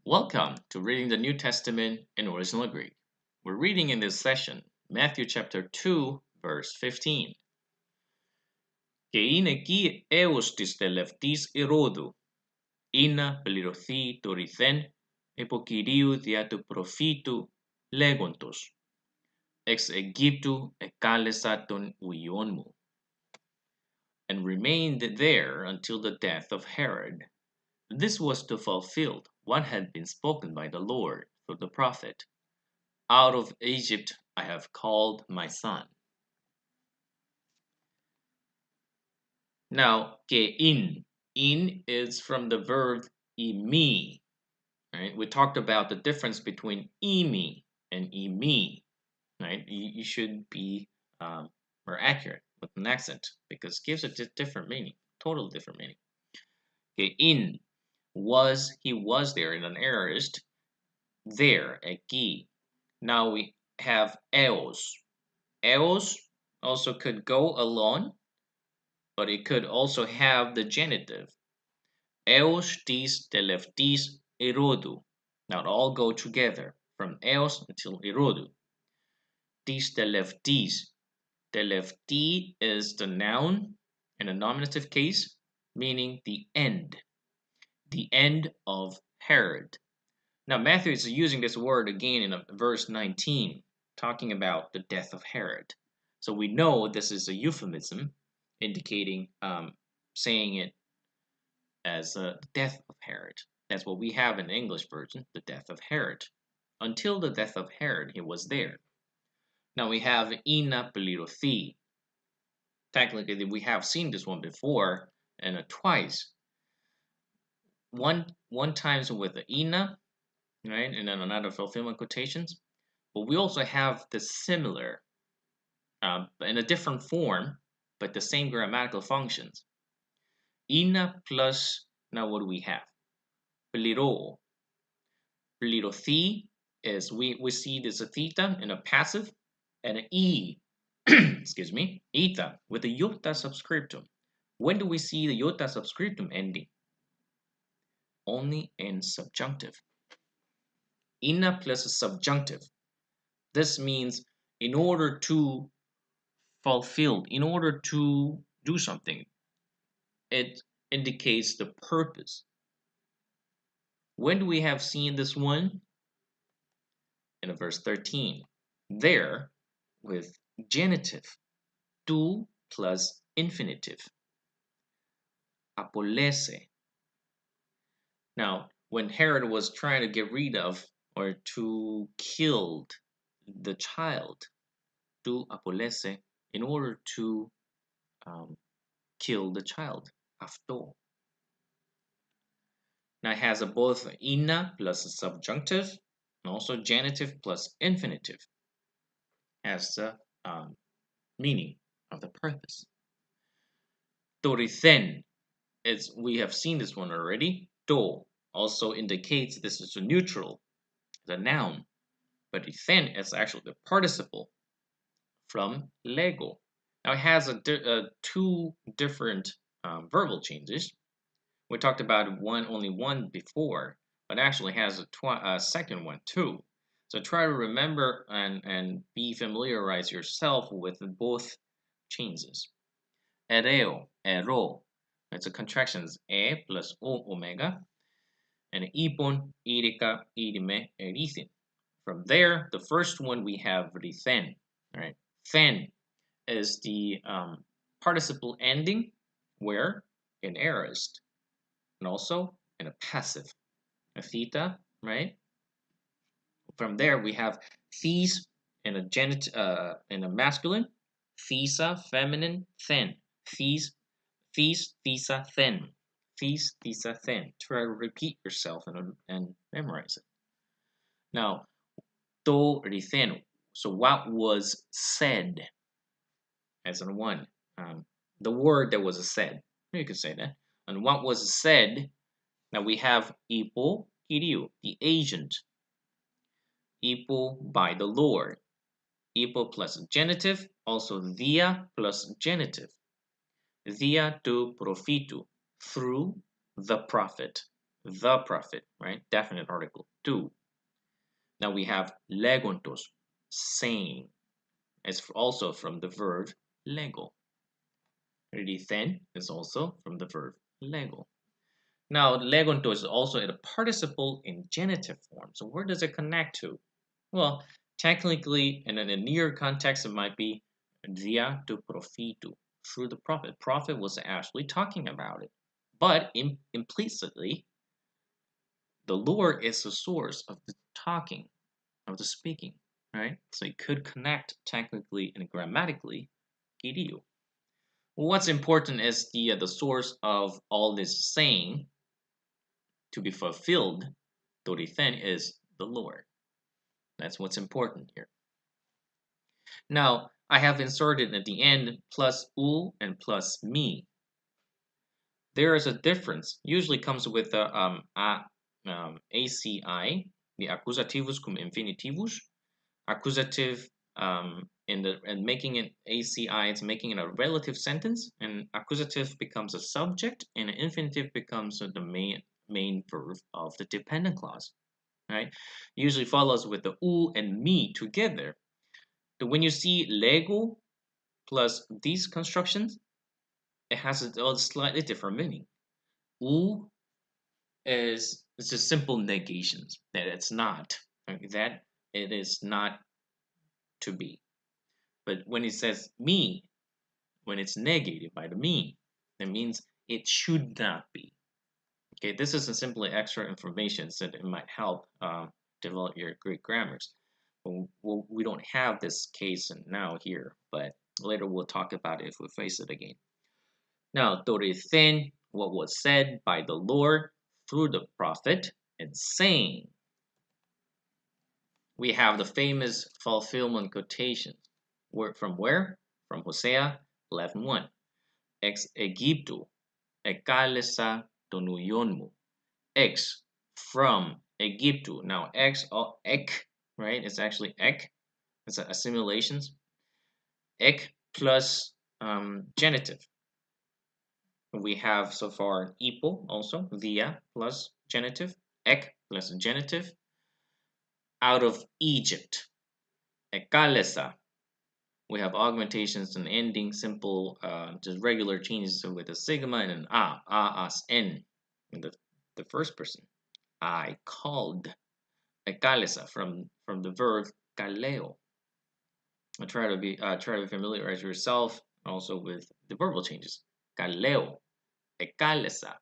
Welcome to reading the New Testament in original Greek. We're reading in this session Matthew chapter 2, verse 15. Και είναι εκεί έως της τελευταίας Ηρόδου, ή να πληρωθεί το ρηθέν υπό Κυρίου δια του προφήτου λέγοντος, εξ Αιγύπτου εκάλεσα τον ουιόν μου, and remained there until the death of Herod. This was to fulfill what had been spoken by the Lord through the prophet. Out of Egypt I have called my son. Now, que in is from the verb imi. Right? We talked about the difference between imi and imi. Right? You should be more accurate with an accent because it gives a different meaning, total different meaning. Que in he was there in an aorist, there, εκεί. Now we have eos. Eos also could go alone, but it could also have the genitive. Eos tis teleftis erodu. Now it all go together from eos until erodu. Tis teleftis. Telefti is the noun in a nominative case, meaning the end of Herod. Now Matthew is using this word again in verse 19, talking about the death of Herod. So we know this is a euphemism indicating, saying it as the death of Herod. That's what we have in the English version, the death of Herod. Until the death of Herod, he was there. Now we have ina plirithi. Technically, we have seen this one before and twice. One times with the ina, right, and then another fulfillment quotations. But we also have the similar, in a different form, but the same grammatical functions. Ina plus, now what do we have? Pliro. Plirothi is, we see this a theta in a passive, and an e, excuse me, eta, with the iota subscriptum. When do we see the iota subscriptum ending? Only in subjunctive. Ina plus a subjunctive. This means in order to fulfill, in order to do something, it indicates the purpose. When do we have seen this one? In verse 13. There, with genitive, tu plus infinitive. Apolese. Now, when Herod was trying to get rid of or to kill the child, tu apolese, in order to kill the child, afto. Now it has both ina plus a subjunctive and also genitive plus infinitive as the meaning of the purpose. Torithen, we have seen this one already. To also indicates this is a neutral, the noun, but rithen is actually the participle from lego. Now it has two different verbal changes. We talked about only one before, but actually has a second one too. So try to remember and be familiarize yourself with both changes. Ereo, ero. It's a contractions e plus o omega, and ipon, irica, irime, erithin. From there, the first one we have rithen. Right? Then is the participle ending where in aorist, and also in a passive, a theta, right? From there we have thes in a masculine, thesa feminine, then thes, thesa, then thes, thesa, then. Try to repeat yourself and memorize it. Now, to rithen. So what was said? As in one, the word that was said. You could say that. And what was said? Now we have ipo kiriou, the agent. Ipo by the Lord. Ipo plus genitive, also dia plus genitive. Dia tu profitu, through the prophet. the prophet, right? Definite article, tu. Now we have legontos, saying. It's also from the verb lego. Rithen is also from the verb lego. Now, legonto is also a participle in genitive form. So where does it connect to? Well, technically, in a near context, it might be dia tu profitu, through the prophet. Prophet was actually talking about it. But implicitly, the Lord is the source of the talking, of the speaking, right? So it could connect technically and grammatically, Kiriu. What's important is the source of all this saying to be fulfilled. Dorithen is the Lord. That's what's important here. Now, I have inserted at the end plus u and plus me. There is a difference. Usually comes with the ACI, the accusativus cum infinitivus. Accusative and making it ACI, it's making it a relative sentence, and accusative becomes a subject, and infinitive becomes the main verb of the dependent clause. Right? Usually follows with the u and me together. But when you see lego plus these constructions, it has a slightly different meaning. U is just simple negations that it's not, that it is not to be. But when it says me, when it's negated by the me, that means it should not be. Okay, this is a simply extra information so that it might help develop your Greek grammars. Well, we don't have this case now here, but later we'll talk about it if we face it again. Now, dorithen, what was said by the Lord through the prophet, and saying. We have the famous fulfillment quotations. From where? From Hosea 11:1. Ex Egypto, ekalesa tonuyonmu. Ex, from Egypto. Now, ex or ek, right? It's actually ek. It's assimilations. Ek plus genitive. We have so far ipo also, via plus genitive. Ek plus genitive. Out of Egypt. Ekalesa. We have augmentations and ending, simple, just regular changes with a sigma and an as, n, in the first person. I called, ekalesa, from the verb kaleo. Try to familiarize yourself also with the verbal changes. Kaleo, ekalesa,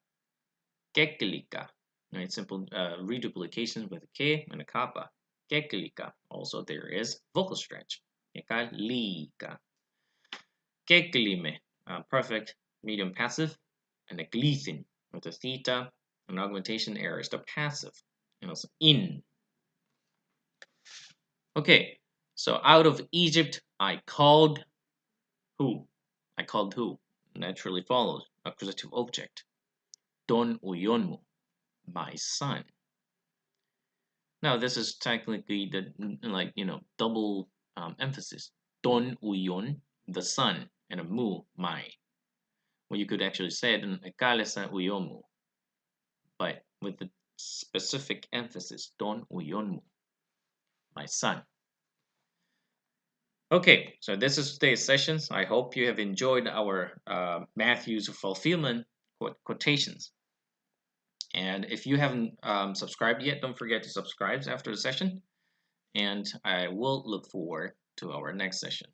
keklika, right? Simple reduplication with a k and a kappa. Keklika. Also, there is vocal stretch. Ekalika. Keklime, perfect medium passive, and a glethin with a theta, an augmentation error is the passive, and also in. Okay, so out of Egypt I called who? I called who? Naturally follows accusative object. Don uyonmu, my son. Now this is technically the double emphasis. Don uyon, the son, and a mu, my. Well, you could actually say it in ekalesa uyomu, but with the specific emphasis, don uyonmu, my son. Okay, so this is today's sessions. I hope you have enjoyed our Matthew's fulfillment quotations. And if you haven't subscribed yet, don't forget to subscribe after the session. And I will look forward to our next session.